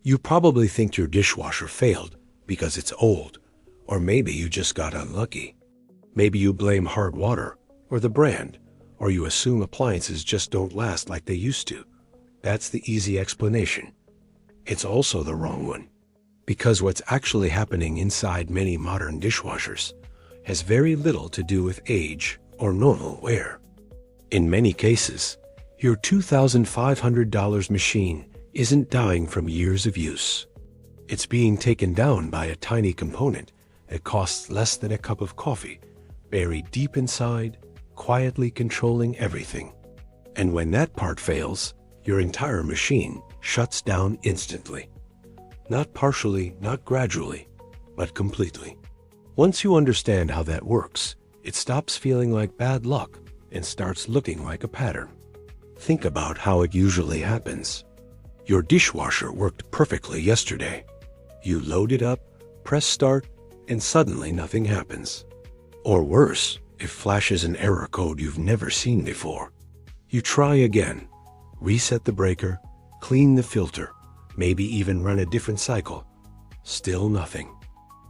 You probably think your dishwasher failed because it's old, or maybe you just got unlucky. Maybe you blame hard water, or the brand, or you assume appliances just don't last like they used to. That's the easy explanation. It's also the wrong one, because what's actually happening inside many modern dishwashers has very little to do with age or normal wear. In many cases, your $2,500 machine isn't dying from years of use. It's being taken down by a tiny component that costs less than a cup of coffee, buried deep inside, quietly controlling everything. And when that part fails, your entire machine shuts down instantly. Not partially, not gradually, but completely. Once you understand how that works, it stops feeling like bad luck and starts looking like a pattern. Think about how it usually happens. Your dishwasher worked perfectly yesterday. You load it up, press start, and suddenly nothing happens. Or worse, it flashes an error code you've never seen before. You try again, reset the breaker, clean the filter, maybe even run a different cycle. Still nothing.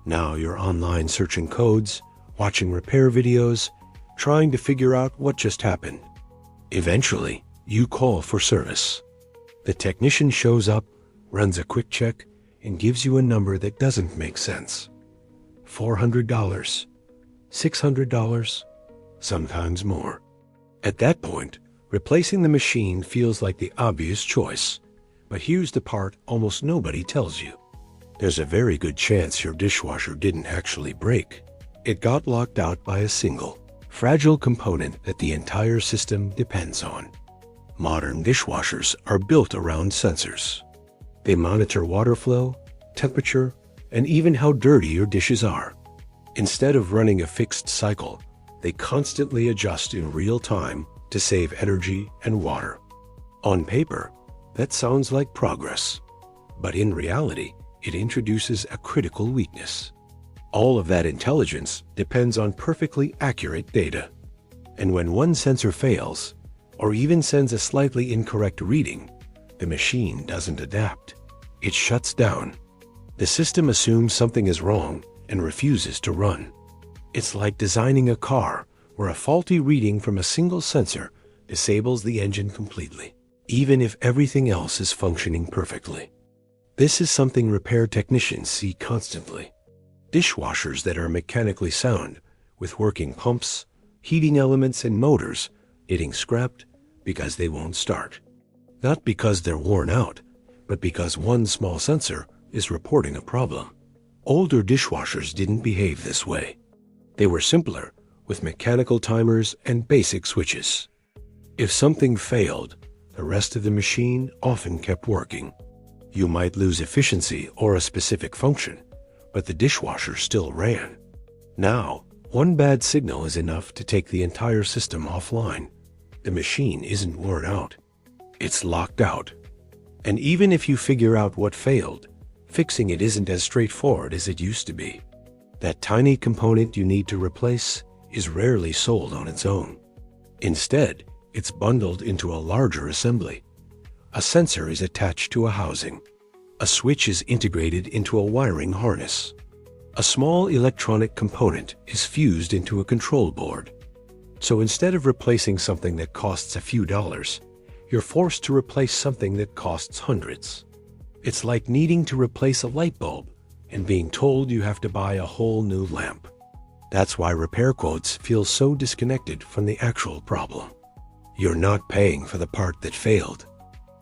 Now you're online searching codes, watching repair videos, trying to figure out what just happened. Eventually, you call for service. The technician shows up, runs a quick check, and gives you a number that doesn't make sense. $400, $600, sometimes more. At that point, replacing the machine feels like the obvious choice. But here's the part almost nobody tells you. There's a very good chance your dishwasher didn't actually break. It got locked out by a single, fragile component that the entire system depends on. Modern dishwashers are built around sensors. They monitor water flow, temperature, and even how dirty your dishes are. Instead of running a fixed cycle, they constantly adjust in real time to save energy and water. On paper, that sounds like progress, but in reality, it introduces a critical weakness. All of that intelligence depends on perfectly accurate data. And when one sensor fails, or even sends a slightly incorrect reading, the machine doesn't adapt. It shuts down. The system assumes something is wrong and refuses to run. It's like designing a car where a faulty reading from a single sensor disables the engine completely, even if everything else is functioning perfectly. This is something repair technicians see constantly. Dishwashers that are mechanically sound, with working pumps, heating elements, and motors, getting scrapped because they won't start. Not because they're worn out, but because one small sensor is reporting a problem. Older dishwashers didn't behave this way. They were simpler, with mechanical timers and basic switches. If something failed, the rest of the machine often kept working. You might lose efficiency or a specific function, but the dishwasher still ran. Now, one bad signal is enough to take the entire system offline. The machine isn't worn out. It's locked out. And even if you figure out what failed, fixing it isn't as straightforward as it used to be. That tiny component you need to replace is rarely sold on its own. Instead, it's bundled into a larger assembly. A sensor is attached to a housing. A switch is integrated into a wiring harness. A small electronic component is fused into a control board. So instead of replacing something that costs a few dollars, you're forced to replace something that costs hundreds. It's like needing to replace a light bulb and being told you have to buy a whole new lamp. That's why repair quotes feel so disconnected from the actual problem. You're not paying for the part that failed.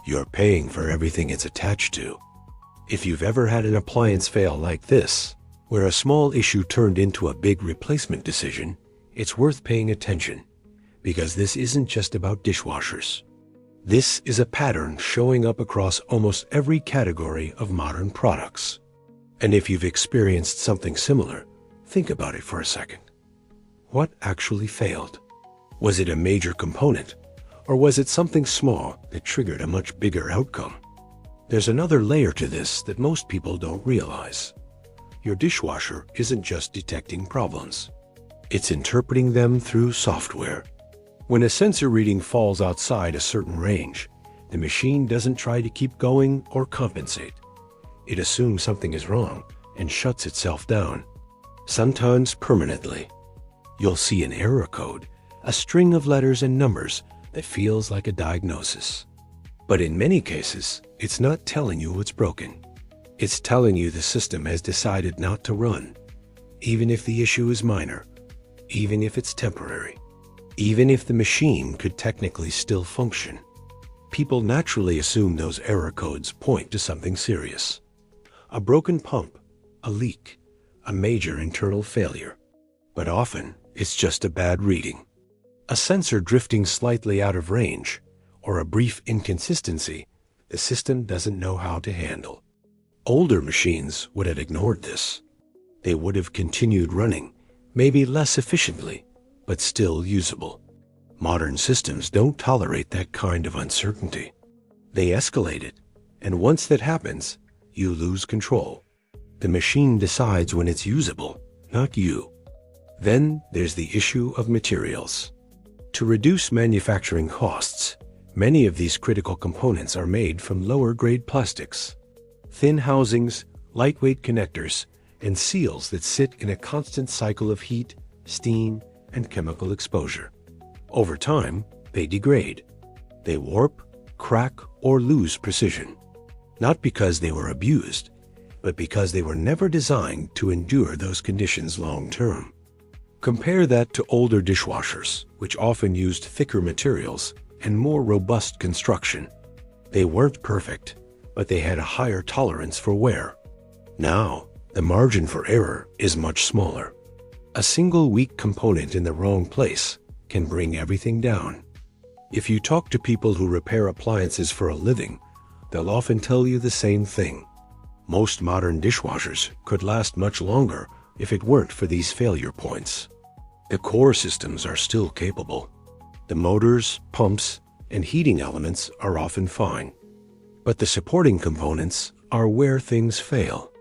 You're paying for everything it's attached to. If you've ever had an appliance fail like this, where a small issue turned into a big replacement decision, it's worth paying attention, because this isn't just about dishwashers. This is a pattern showing up across almost every category of modern products. And if you've experienced something similar, think about it for a second. What actually failed? Was it a major component, or was it something small that triggered a much bigger outcome? There's another layer to this that most people don't realize. Your dishwasher isn't just detecting problems. It's interpreting them through software. When a sensor reading falls outside a certain range, the machine doesn't try to keep going or compensate. It assumes something is wrong and shuts itself down, sometimes permanently. You'll see an error code, a string of letters and numbers that feels like a diagnosis. But in many cases, it's not telling you what's broken. It's telling you the system has decided not to run, even if the issue is minor, even if it's temporary, even if the machine could technically still function. People naturally assume those error codes point to something serious. A broken pump, a leak, a major internal failure. But often, it's just a bad reading. A sensor drifting slightly out of range, or a brief inconsistency the system doesn't know how to handle. Older machines would have ignored this. They would have continued running, maybe less efficiently, but still usable. Modern systems don't tolerate that kind of uncertainty. They escalate it, and once that happens, you lose control. The machine decides when it's usable, not you. Then there's the issue of materials. To reduce manufacturing costs, many of these critical components are made from lower-grade plastics. Thin housings, lightweight connectors, and seals that sit in a constant cycle of heat, steam, and chemical exposure. Over time, they degrade. They warp, crack, or lose precision. Not because they were abused, but because they were never designed to endure those conditions long-term. Compare that to older dishwashers, which often used thicker materials and more robust construction. They weren't perfect, but they had a higher tolerance for wear. Now, the margin for error is much smaller. A single weak component in the wrong place can bring everything down. If you talk to people who repair appliances for a living, they'll often tell you the same thing. Most modern dishwashers could last much longer if it weren't for these failure points. The core systems are still capable. The motors, pumps, and heating elements are often fine. But the supporting components are where things fail.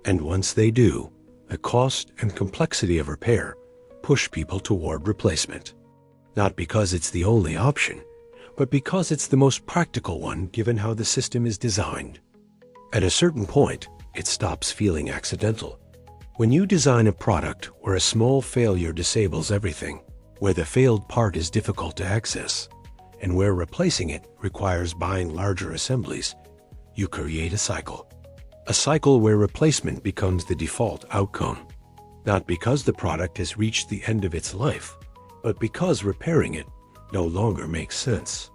And once they do, the cost and complexity of repair push people toward replacement. Not because it's the only option, but because it's the most practical one given how the system is designed. At a certain point, it stops feeling accidental. When you design a product where a small failure disables everything, where the failed part is difficult to access, and where replacing it requires buying larger assemblies, you create a cycle. A cycle where replacement becomes the default outcome. Not because the product has reached the end of its life, but because repairing it no longer makes sense.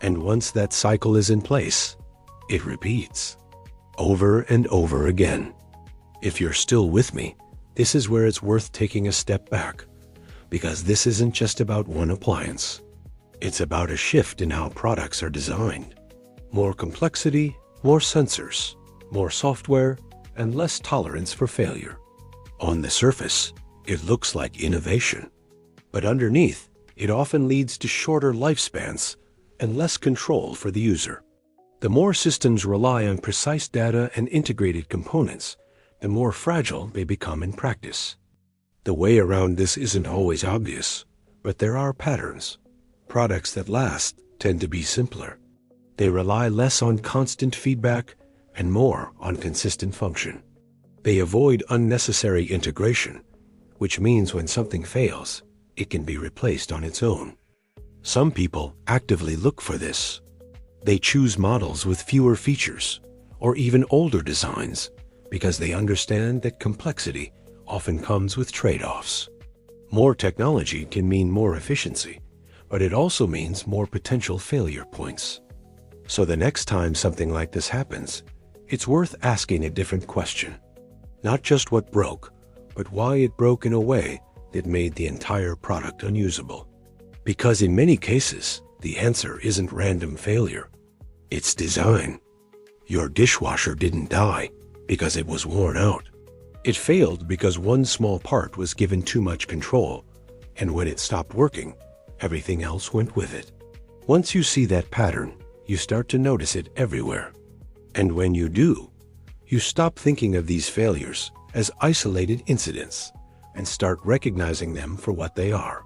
And once that cycle is in place, it repeats over and over again. If you're still with me, this is where it's worth taking a step back, because this isn't just about one appliance. It's about a shift in how products are designed. More complexity, more sensors, more software, and less tolerance for failure. On the surface, it looks like innovation, but underneath, it often leads to shorter lifespans and less control for the user. The more systems rely on precise data and integrated components, the more fragile they become in practice. The way around this isn't always obvious, but there are patterns. Products that last tend to be simpler. They rely less on constant feedback and more on consistent function. They avoid unnecessary integration, which means when something fails, it can be replaced on its own. Some people actively look for this. They choose models with fewer features, or even older designs, because they understand that complexity often comes with trade-offs. More technology can mean more efficiency, but it also means more potential failure points. So the next time something like this happens, it's worth asking a different question. Not just what broke, but why it broke in a way that made the entire product unusable. Because in many cases, the answer isn't random failure. It's design. Your dishwasher didn't die because it was worn out. It failed because one small part was given too much control, and when it stopped working, everything else went with it. Once you see that pattern, you start to notice it everywhere. And when you do, you stop thinking of these failures as isolated incidents and start recognizing them for what they are: